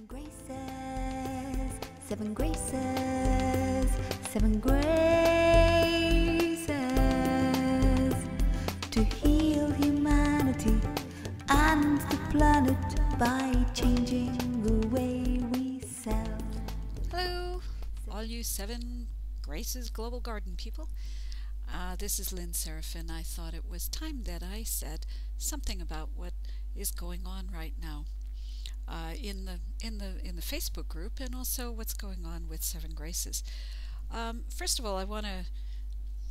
graces, 7 graces, 7 graces to heal humanity and the planet by changing the way we sell. Hello, all you 7 Graces Global Garden people. This is Lynn Serafinn. I thought it was time that I said something about what is going on right now in the Facebook group, and also what's going on with 7 Graces. First of all, I want to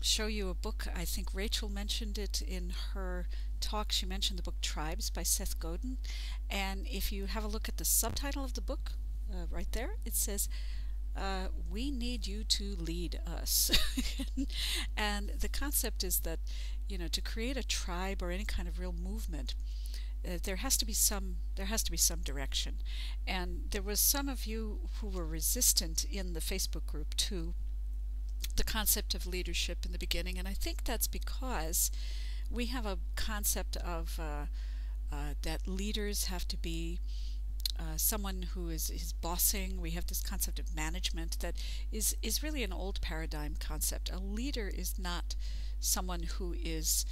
show you a book. I think Rachel mentioned it in her talk. She mentioned the book Tribes by Seth Godin, and if you have a look at the subtitle of the book, right there, it says, we need you to lead us. And the concept is that, to create a tribe or any kind of real movement, there has to be some direction. And there was some of you who were resistant in the Facebook group to the concept of leadership in the beginning, and I think that's because we have a concept of that leaders have to be someone who is bossing. We have this concept of management that is really an old paradigm concept. A leader is not someone who is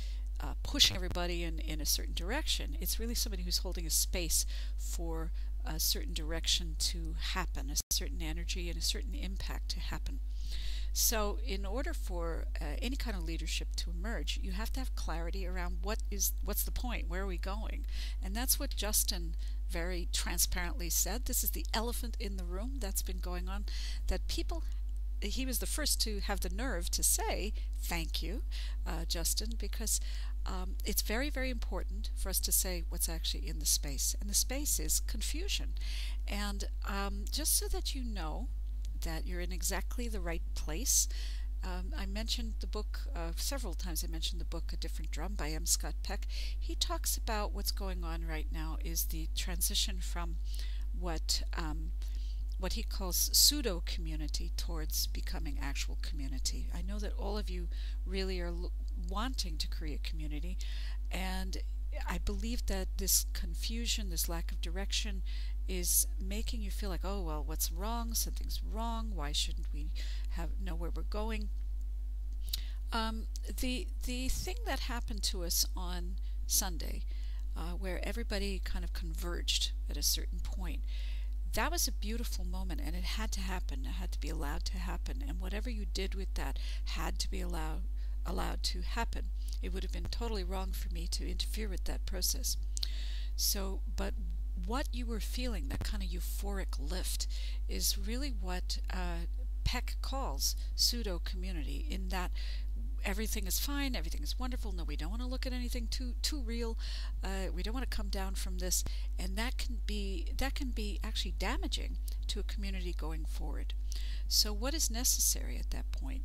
pushing everybody in a certain direction. It's really somebody who's holding a space for a certain direction to happen, a certain energy and a certain impact to happen. So in order for any kind of leadership to emerge, you have to have clarity around what's the point, where are we going? And that's what Justin very transparently said. This is the elephant in the room that's been going on, that people, he was the first to have the nerve to say thank you, Justin, because it's very, very important for us to say what's actually in the space, and the space is confusion. And just so that you know that you're in exactly the right place, I mentioned the book several times. I mentioned the book A Different Drum by M. Scott Peck. He talks about what's going on right now is the transition from what he calls pseudo-community towards becoming actual community. I know that all of you really are wanting to create community, and I believe that this confusion, this lack of direction, is making you feel like, oh, well, what's wrong? Something's wrong. Why shouldn't we know where we're going? The thing that happened to us on Sunday, where everybody kind of converged at a certain point, that was a beautiful moment, and it had to happen. It had to be allowed to happen, and whatever you did with that had to be allowed to happen. It would have been totally wrong for me to interfere with that process. So, but what you were feeling, that kind of euphoric lift, is really what Peck calls pseudo-community, in that everything is fine, everything is wonderful. No, we don't want to look at anything too real. We don't want to come down from this, and that can be actually damaging to a community going forward. So what is necessary at that point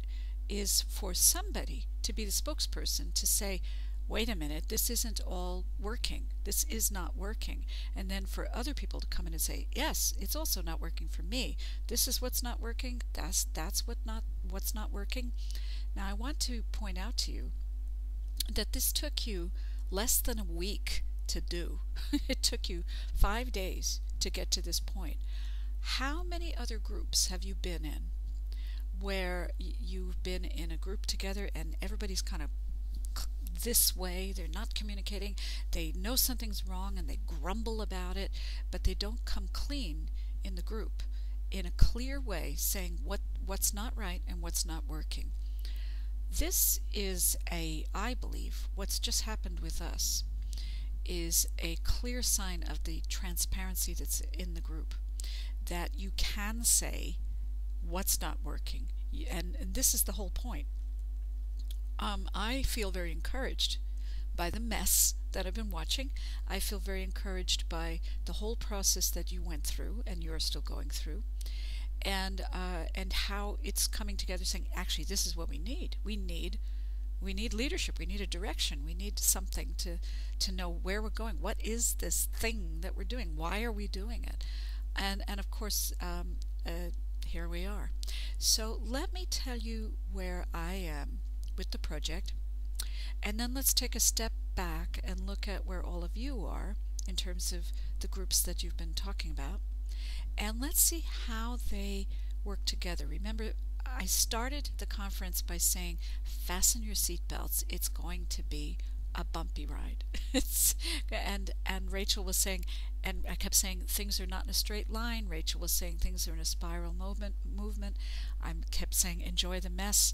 is for somebody to be the spokesperson to say, wait a minute, this isn't all working. This is not working. And then for other people to come in and say, yes, it's also not working for me. This is what's not working. That's what's not working. Now I want to point out to you that this took you less than a week to do. It took you 5 days to get to this point. How many other groups have you been in where you've been in a group together and everybody's kind of this way, they're not communicating, they know something's wrong and they grumble about it, but they don't come clean in the group in a clear way, saying what's not right and what's not working? This is I believe what's just happened with us is a clear sign of the transparency that's in the group, that you can say what's not working, and this is the whole point. I feel very encouraged by the mess that I've been watching. I feel very encouraged by the whole process that you went through and you're still going through, and how it's coming together, saying, actually, this is what we need. We need leadership. We need a direction. We need something to know where we're going. What is this thing that we're doing? Why are we doing it? And of course, here we are. So let me tell you where I am with the project, and then let's take a step back and look at where all of you are in terms of the groups that you've been talking about, and let's see how they work together. Remember, I started the conference by saying, fasten your seatbelts. It's going to be a bumpy ride. And Rachel was saying, and I kept saying, things are not in a straight line. Rachel was saying things are in a spiral movement. I kept saying, enjoy the mess.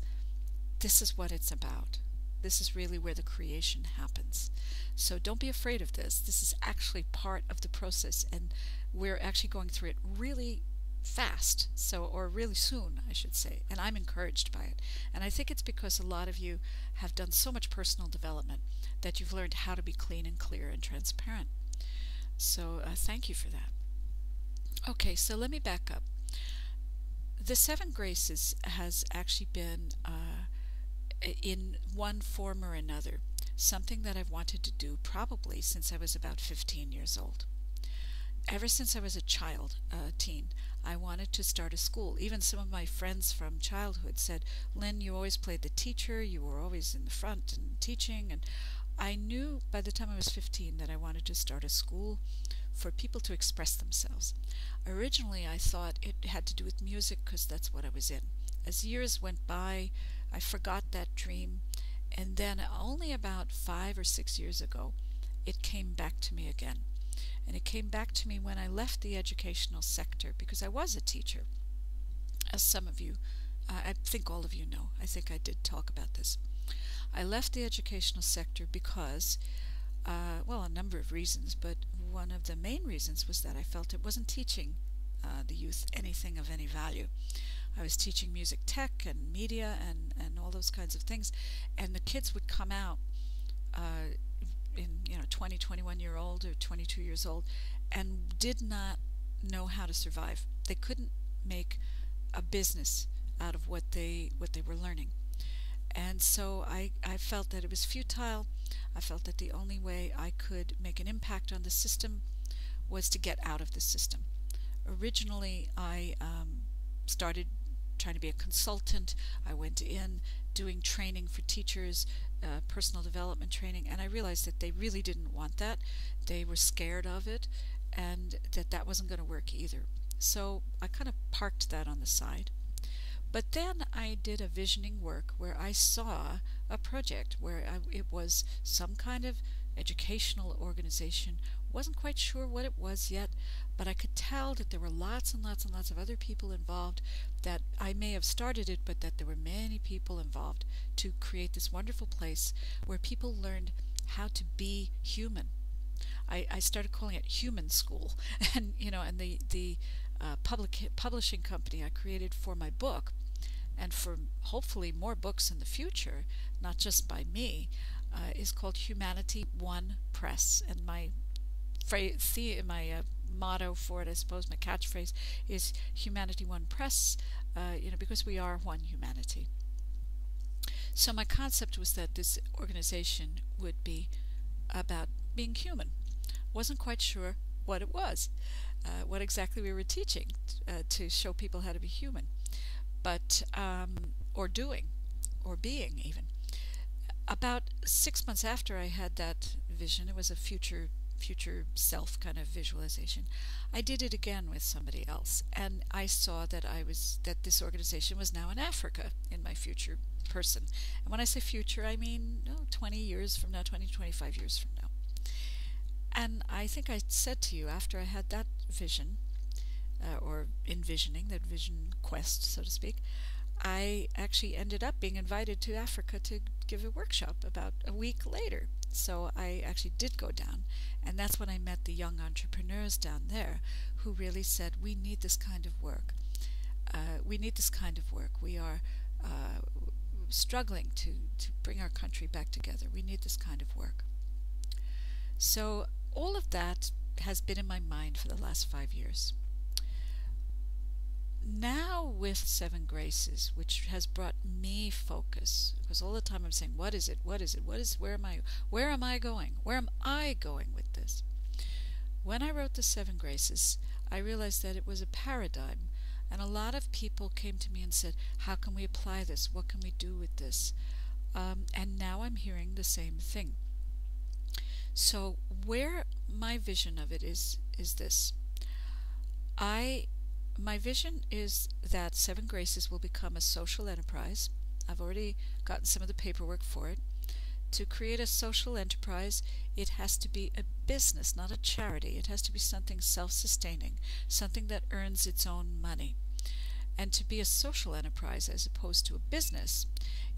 This is what it's about. This is really where the creation happens. So don't be afraid of this. This is actually part of the process, and we're actually going through it really fast, or really soon, I should say, and I'm encouraged by it. And I think it's because a lot of you have done so much personal development that you've learned how to be clean and clear and transparent. So thank you for that. Okay, so let me back up. The Seven Graces has actually been, in one form or another, something that I've wanted to do probably since I was about 15 years old. Ever since I was a child, teen, I wanted to start a school. Even some of my friends from childhood said, Lynn, you always played the teacher, you were always in the front and teaching, and I knew by the time I was 15 that I wanted to start a school for people to express themselves. Originally, I thought it had to do with music because that's what I was in. As years went by, I forgot that dream, and then only about 5 or 6 years ago, it came back to me again. And it came back to me when I left the educational sector, because I was a teacher, as some of you, I think all of you know. I think I did talk about this. I left the educational sector because, well, a number of reasons, but one of the main reasons was that I felt it wasn't teaching the youth anything of any value. I was teaching music tech and media and all those kinds of things, and the kids would come out in 20, 21-year-old or 22 years old, and did not know how to survive. They couldn't make a business out of what they were learning. And so I felt that it was futile. I felt that the only way I could make an impact on the system was to get out of the system. Originally, I started trying to be a consultant. I went in doing training for teachers, personal development training, and I realized that they really didn't want that. They were scared of it, and that wasn't going to work either. So I kind of parked that on the side. But then I did a visioning work where I saw a project where it was some kind of educational organization. Wasn't quite sure what it was yet, but I could tell that there were lots and lots and lots of other people involved, that I may have started it, but that there were many people involved to create this wonderful place where people learned how to be human. I started calling it Human School, and the publishing company I created for my book, and for hopefully more books in the future, not just by me, is called Humanity One Press. And my motto for it, I suppose, my catchphrase, is Humanity One Press, because we are one humanity. So my concept was that this organization would be about being human. Wasn't quite sure what it was, what exactly we were teaching to show people how to be human, but or doing, or being even. About 6 months after I had that vision, it was a future self kind of visualization, I did it again with somebody else, and I saw that this organization was now in Africa in my future person. And when I say future, I mean 20 years from now, 20, 25 years from now. And I think I said to you, after I had that vision, or envisioning, that vision quest, so to speak, I actually ended up being invited to Africa to give a workshop about a week later. So I actually did go down, and that's when I met the young entrepreneurs down there who really said, we need this kind of work. We need this kind of work. We are struggling to bring our country back together. We need this kind of work. So all of that has been in my mind for the last 5 years. Now with Seven Graces, which has brought me focus, because all the time I'm saying, what is it? What is it? Where am I going? Where am I going with this? When I wrote the Seven Graces, I realized that it was a paradigm, and a lot of people came to me and said, how can we apply this? What can we do with this? And now I'm hearing the same thing. So where my vision of it is this. My vision is that Seven Graces will become a social enterprise. I've already gotten some of the paperwork for it. To create a social enterprise, it has to be a business, not a charity. It has to be something self-sustaining, something that earns its own money. And to be a social enterprise as opposed to a business,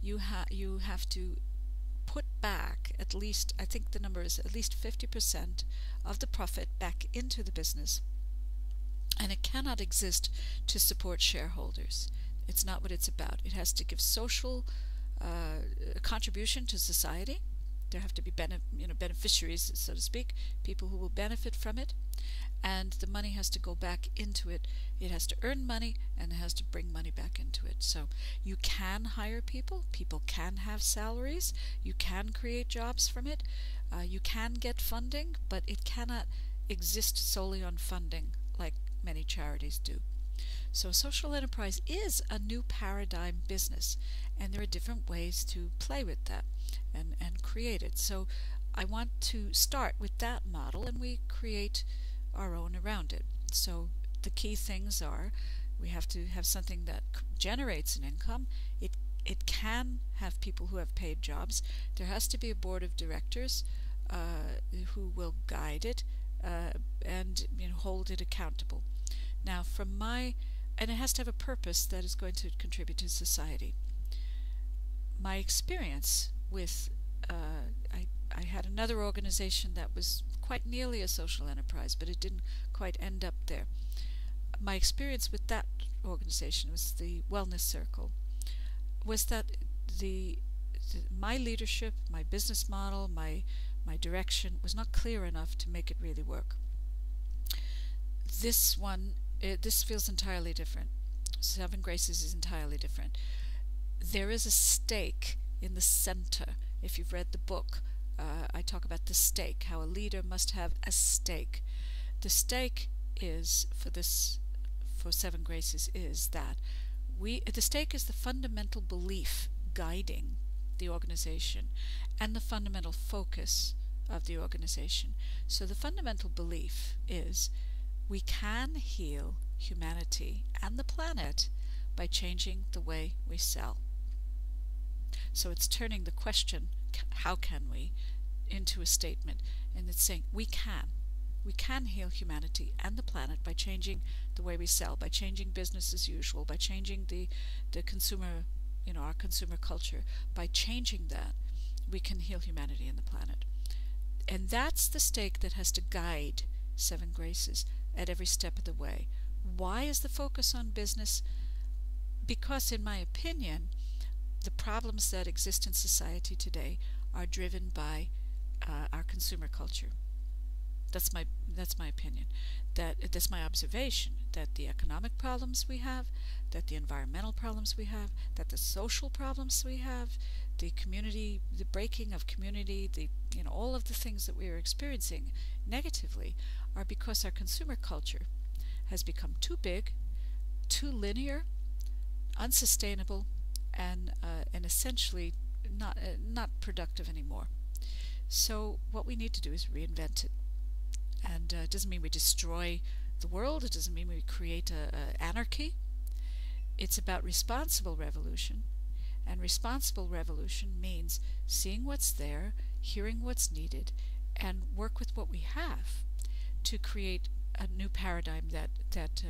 you have to put back at least, I think the number is at least 50% of the profit back into the business. And it cannot exist to support shareholders. It's not what it's about. It has to give social contribution to society. There have to be beneficiaries, so to speak, people who will benefit from it, and the money has to go back into it. It has to earn money, and it has to bring money back into it. So you can hire people. People can have salaries. You can create jobs from it. You can get funding, but it cannot exist solely on funding like many charities do. So social enterprise is a new paradigm business, and there are different ways to play with that and create it. So I want to start with that model, and we create our own around it. So the key things are, we have to have something that generates an income. It can have people who have paid jobs. There has to be a board of directors who will guide it and hold it accountable. Now, and it has to have a purpose that is going to contribute to society. My experience with, I had another organization that was quite nearly a social enterprise, but it didn't quite end up there. My experience with that organization was the Wellness Circle, was that my leadership, my business model, my direction was not clear enough to make it really work. This feels entirely different. Seven Graces is entirely different. There is a stake in the center. If you've read the book, I talk about the stake, how a leader must have a stake. The stake is, for Seven Graces, is that the stake is the fundamental belief guiding the organization and the fundamental focus of the organization. So the fundamental belief is we can heal humanity and the planet by changing the way we sell. So it's turning the question, how can we, into a statement, and it's saying we can heal humanity and the planet by changing the way we sell, by changing business as usual, by changing the consumer, our consumer culture. By changing that, we can heal humanity and the planet. And that's the stake that has to guide Seven Graces at every step of the way. Why is the focus on business? Because, in my opinion, the problems that exist in society today are driven by our consumer culture. That's my opinion. That's my observation, that the economic problems we have, that the environmental problems we have, that the social problems we have, the breaking of community, all of the things that we are experiencing negatively are because our consumer culture has become too big, too linear, unsustainable, and essentially not productive anymore. So what we need to do is reinvent it. And it doesn't mean we destroy the world. It doesn't mean we create anarchy. It's about responsible revolution. And responsible revolution means seeing what's there, hearing what's needed, and work with what we have to create a new paradigm that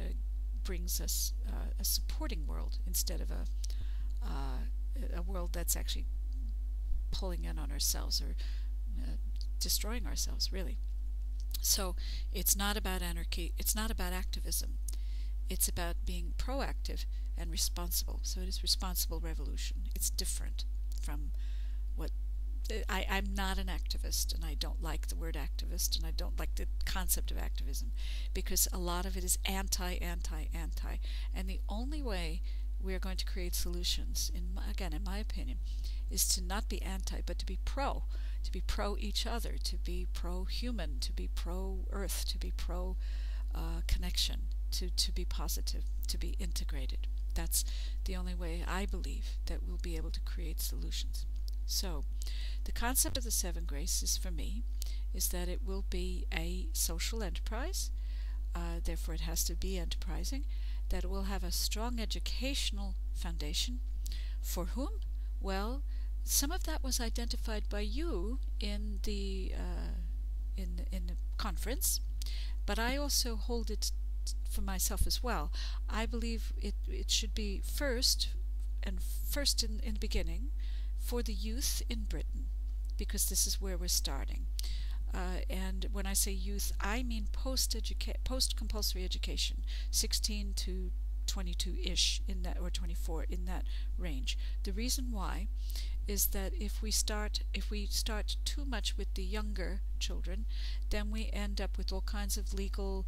brings us a supporting world instead of a world that's actually pulling in on ourselves or destroying ourselves, really. So it's not about anarchy, it's not about activism, it's about being proactive and responsible. So it is responsible revolution. It's different from what I'm not an activist, and I don't like the word activist, and I don't like the concept of activism, because a lot of it is anti, and the only way we are going to create solutions, in my opinion, is to not be anti, but to be pro each other, to be pro-human, to be pro-earth, to be pro-connection, to be positive, to be integrated. That's the only way I believe that we'll be able to create solutions. So the concept of the Seven Graces for me is that it will be a social enterprise therefore it has to be enterprising, that it will have a strong educational foundation. For whom? Well, some of that was identified by you in the conference, but I also hold it for myself as well. I believe it should be first in the beginning for the youth in Britain, because this is where we're starting. And when I say youth, I mean post-compulsory education, 16 to 22-ish, in that, or 24, in that range. The reason why is that if we start too much with the younger children, then we end up with all kinds of legal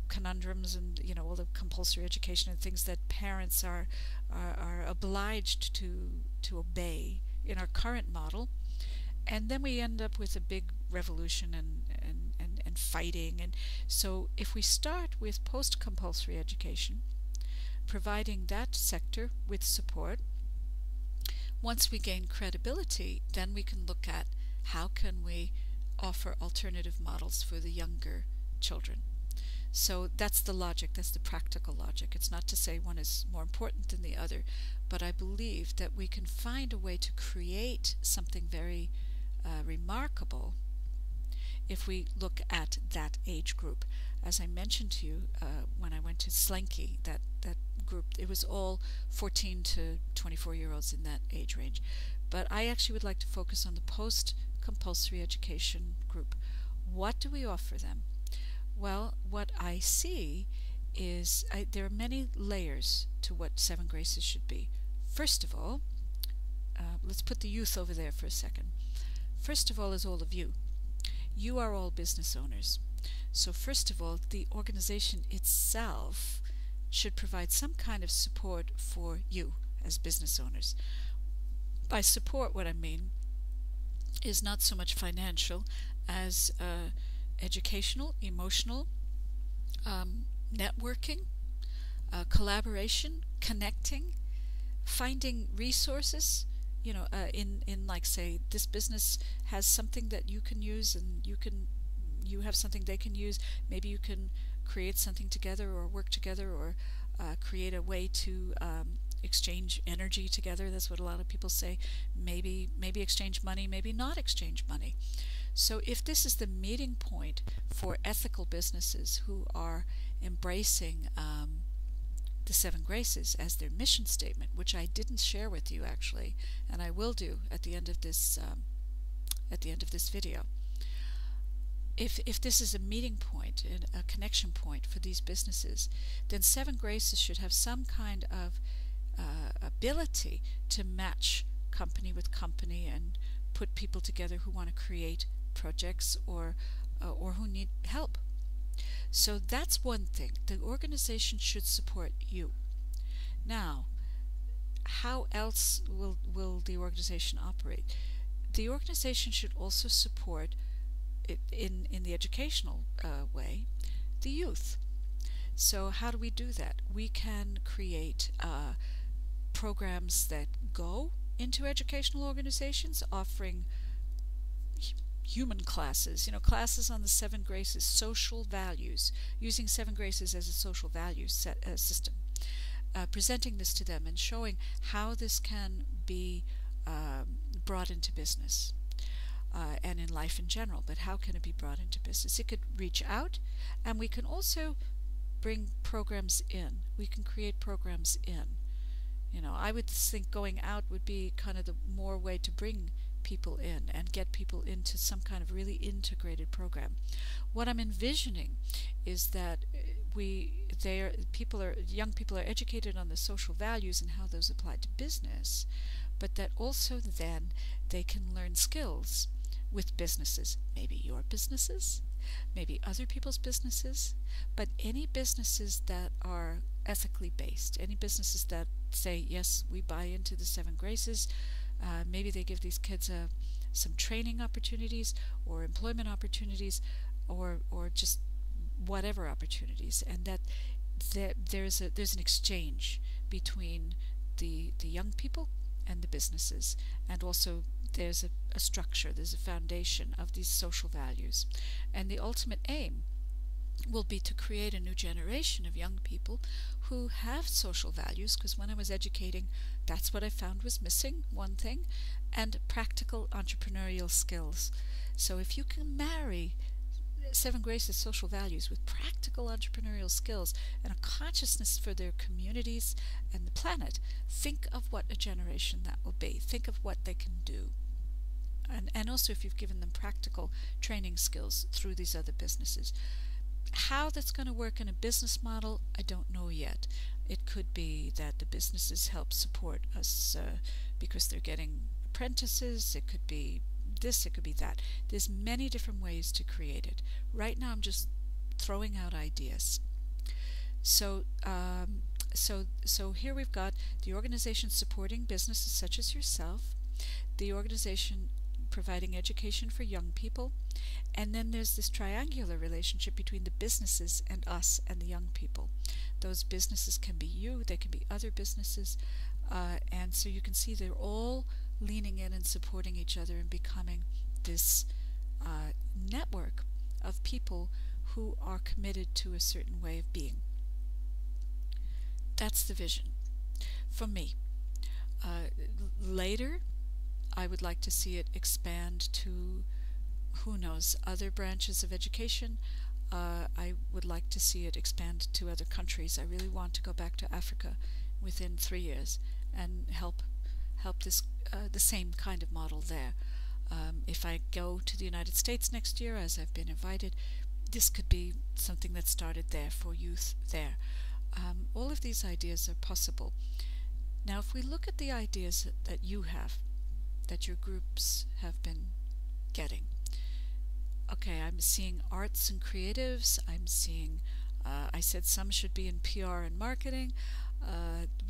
conundrums, and all the compulsory education and things that parents are obliged to obey in our current model. And then we end up with a big revolution and fighting. And so if we start with post-compulsory education, providing that sector with support, once we gain credibility, then we can look at how can we offer alternative models for the younger children. So that's the logic, that's the practical logic. It's not to say one is more important than the other, but I believe that we can find a way to create something very remarkable if we look at that age group. As I mentioned to you, when I went to Slinky, that group, it was all 14 to 24-year-olds in that age range. But I actually would like to focus on the post-compulsory education group. What do we offer them? Well, what I see is there are many layers to what Seven Graces should be. First of all, let's put the youth over there for a second. First of all is all of you. You are all business owners. So first of all, the organization itself should provide some kind of support for you as business owners. By support, what I mean is not so much financial as educational, emotional, networking, collaboration, connecting, finding resources. In like, say, this business has something that you can use, and you have something they can use. Maybe you can create something together, or work together, or create a way to exchange energy together. That's what a lot of people say. Maybe exchange money, maybe not exchange money. So if this is the meeting point for ethical businesses who are embracing the Seven Graces as their mission statement, which I didn't share with you actually, and I will do at the end of this video. If this is a meeting point, a connection point for these businesses, then Seven Graces should have some kind of ability to match company with company and put people together who want to create projects or who need help. So that's one thing. The organization should support you. Now, how else will the organization operate? The organization should also support it in the educational way, the youth. So how do we do that? We can create programs that go into educational organizations, offering human classes, classes on the Seven Graces, social values, using Seven Graces as a social values system, presenting this to them and showing how this can be brought into business and in life in general, but how can it be brought into business? It could reach out, and we can also bring programs in. We can create programs in. I would think going out would be kind of the more way to bring people in and get people into some kind of really integrated program. What I'm envisioning is that young people are educated on the social values and how those apply to business, but that also then they can learn skills with businesses, maybe your businesses, maybe other people's businesses, but any businesses that are ethically based, any businesses that say, yes, we buy into the Seven Graces. Maybe they give these kids some training opportunities or employment opportunities or just whatever opportunities, and that there's an exchange between the young people and the businesses, and also there's a structure, there's a foundation of these social values. And the ultimate aim will be to create a new generation of young people who have social values, because when I was educating, that's what I found was missing, one thing, and practical entrepreneurial skills. So if you can marry Seven Graces social values with practical entrepreneurial skills and a consciousness for their communities and the planet, think of what a generation that will be. Think of what they can do. And also if you've given them practical training skills through these other businesses. How that's going to work in a business model, I don't know yet. It could be that the businesses help support us because they're getting apprentices. It could be this, it could be that. There's many different ways to create it. Right now I'm just throwing out ideas. So here we've got the organization supporting businesses such as yourself, the organization providing education for young people, and then there's this triangular relationship between the businesses and us and the young people. Those businesses can be you, they can be other businesses, and so you can see they're all leaning in and supporting each other and becoming this network of people who are committed to a certain way of being. That's the vision for me. Later, I would like to see it expand to, who knows, other branches of education. I would like to see it expand to other countries. I really want to go back to Africa within 3 years and help this the same kind of model there. If I go to the United States next year, as I've been invited, this could be something that started there for youth there. All of these ideas are possible. Now, if we look at the ideas that you have, that your groups have been getting, okay, I'm seeing arts and creatives, I'm seeing, I said some should be in PR and marketing,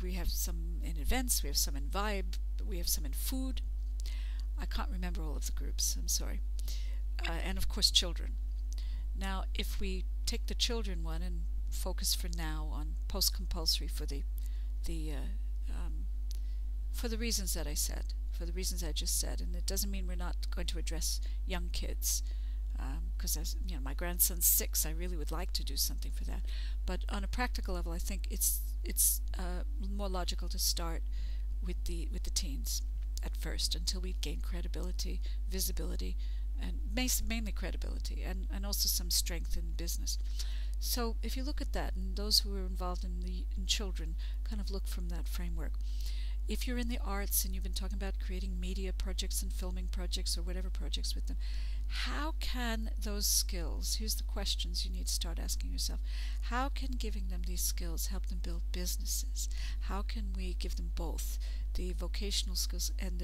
we have some in events, we have some in vibe, we have some in food. I can't remember all of the groups, I'm sorry. And of course children. Now, if we take the children one and focus for now on post-compulsory for the reasons that I said, for the reasons I just said, and it doesn't mean we're not going to address young kids, because as you know, my grandson's 6. I really would like to do something for that. But on a practical level, I think it's more logical to start with the teens at first, until we gain credibility, visibility, and mainly credibility, and also some strength in business. So if you look at that, and those who are involved in children kind of look from that framework. If you're in the arts and you've been talking about creating media projects and filming projects or whatever projects with them, how can those skills, here's the questions you need to start asking yourself, how can giving them these skills help them build businesses? How can we give them both, the vocational skills and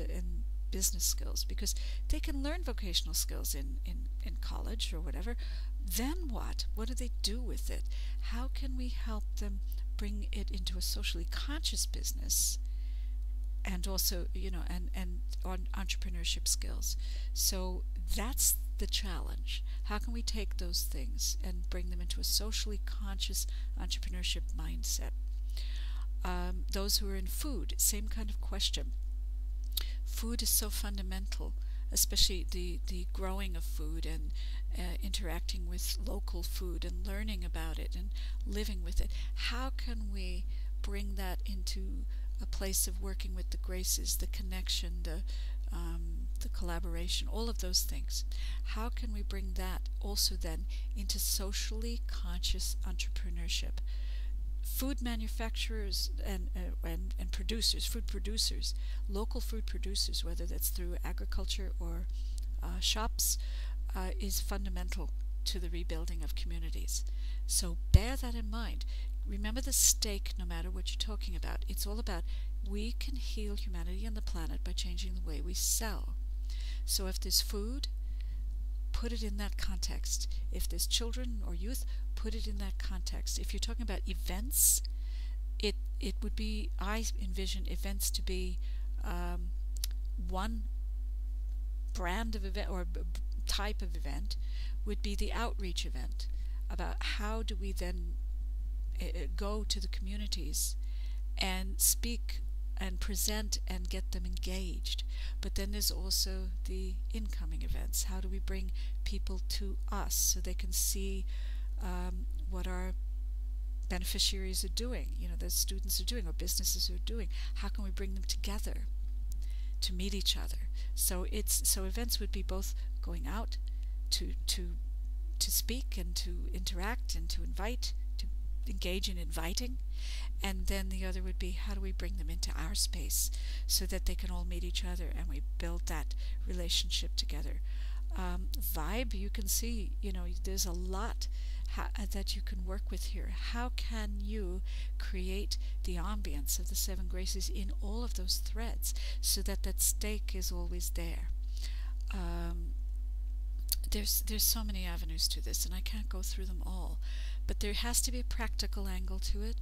business skills? Because they can learn vocational skills in college or whatever. Then what? What do they do with it? How can we help them bring it into a socially conscious business? And also, you know, and on entrepreneurship skills. So that's the challenge. How can we take those things and bring them into a socially conscious entrepreneurship mindset? Those who are in food, same kind of question. Food is so fundamental, especially the growing of food and interacting with local food and learning about it and living with it. How can we bring that into a place of working with the graces, the connection, the collaboration, all of those things? How can we bring that also then into socially conscious entrepreneurship? Food manufacturers and producers, food producers, local food producers, whether that's through agriculture or shops, is fundamental to the rebuilding of communities. So bear that in mind. Remember the stake, no matter what you're talking about. It's all about, we can heal humanity and the planet by changing the way we sell. So if there's food, put it in that context. If there's children or youth, put it in that context. If you're talking about events, it would be, I envision events to be one brand of event or type of event would be the outreach event, about how do we then go to the communities and speak and present and get them engaged. But then there's also the incoming events. How do we bring people to us so they can see what our beneficiaries are doing, the students are doing, or businesses are doing. How can we bring them together to meet each other? So events would be both going out to speak and to interact and to invite, to engage in inviting, and then the other would be, how do we bring them into our space so that they can all meet each other and we build that relationship together. Vibe, you can see, there's a lot that you can work with here. How can you create the ambience of the 7 graces in all of those threads so that that stake is always there? There's so many avenues to this, and I can't go through them all, but there has to be a practical angle to it.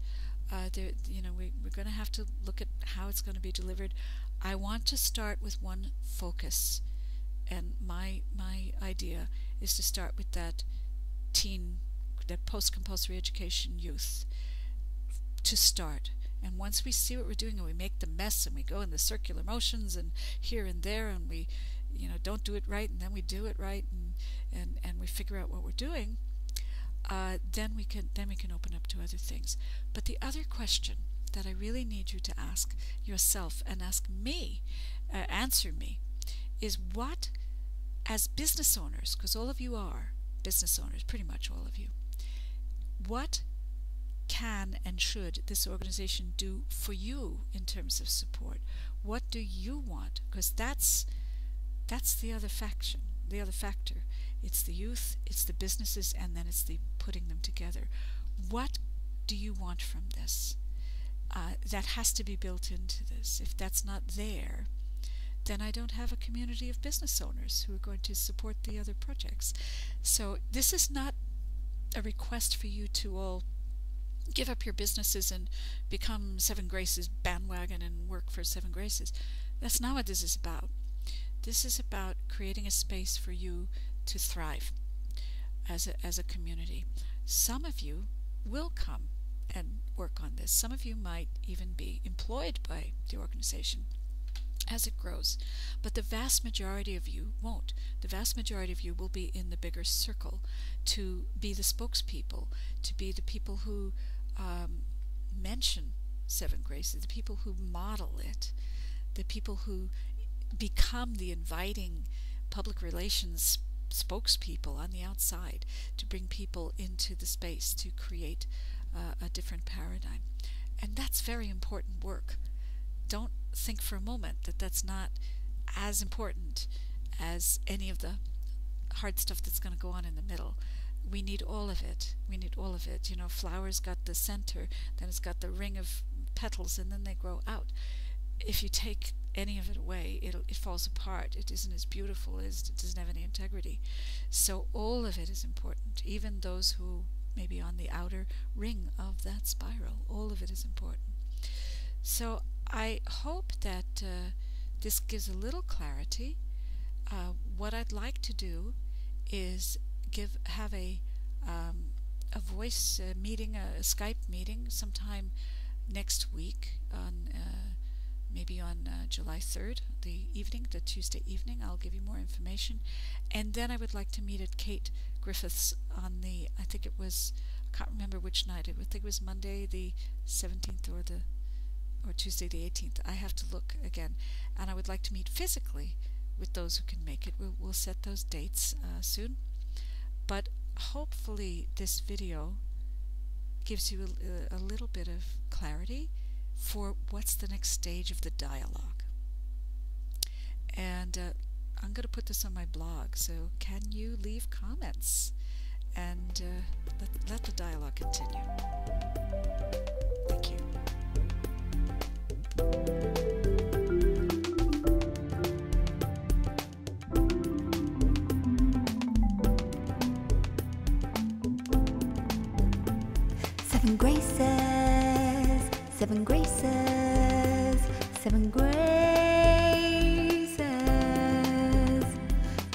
We're going to have to look at how it's going to be delivered. I want to start with one focus, and my idea is to start with that post-compulsory education youth to start. And once we see what we're doing and we make the mess and we go in the circular motions and here and there and we don't do it right and then we do it right and we figure out what we're doing, then we can open up to other things. But the other question that I really need you to ask yourself and ask me, answer me, is what, as business owners, because all of you are business owners, pretty much all of you, what can and should this organization do for you in terms of support? What do you want? Because that's the other factor. It's the youth, it's the businesses, and then it's the putting them together. What do you want from this? That has to be built into this. If that's not there, then I don't have a community of business owners who are going to support the other projects. So this is not a request for you to all give up your businesses and become 7 Graces bandwagon and work for 7 Graces. That's not what this is about. This is about creating a space for you to thrive as a community. Some of you will come and work on this. Some of you might even be employed by the organization as it grows. But the vast majority of you won't. The vast majority of you will be in the bigger circle to be the spokespeople, to be the people who mention 7 Graces, the people who model it, the people who become the inviting public relations spokespeople on the outside to bring people into the space to create a different paradigm. And that's very important work. Don't think for a moment that that's not as important as any of the hard stuff that's going to go on in the middle. We need all of it. We need all of it. Flowers got the center, then it's got the ring of petals, and then they grow out. If you take any of it away, it falls apart. It isn't as beautiful, it doesn't have any integrity. So all of it is important, even those who may be on the outer ring of that spiral. All of it is important. So I hope that this gives a little clarity. What I'd like to do is have a voice meeting, a Skype meeting sometime next week on maybe on July 3rd, the Tuesday evening. I'll give you more information. And then I would like to meet at Kate Griffith's on I can't remember which night. I think it was Monday the 17th or Tuesday the 18th. I have to look again. And I would like to meet physically with those who can make it. We'll set those dates soon. But hopefully this video gives you a little bit of clarity for what's the next stage of the dialogue. And I'm going to put this on my blog, so can you leave comments and let the dialogue continue. Thank you. Seven graces, 7 graces, 7 graces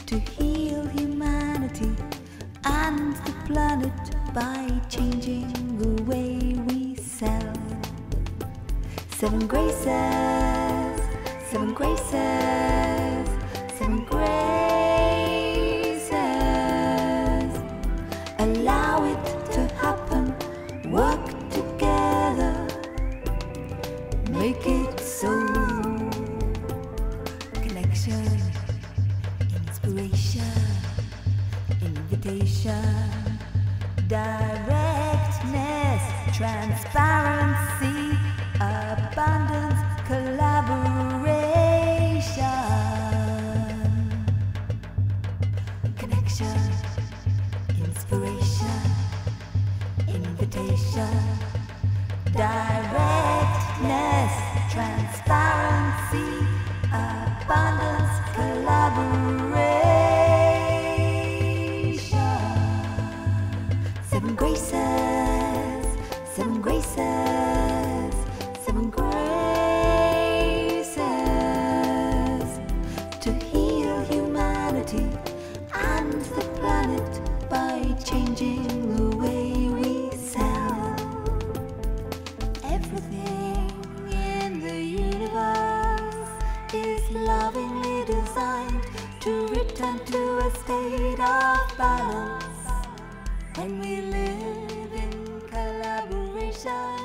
to heal humanity and the planet by changing the way we sell. 7 graces, 7 graces, 7 graces. Allow it transparency, abundance, collaboration, connection, inspiration, invitation, directness, transparency, abundance, collaboration. Seven graces, seven graces, seven graces to heal humanity and the planet by changing the way we sell. Everything in the universe is lovingly designed to return to a state of balance when we live in collaboration.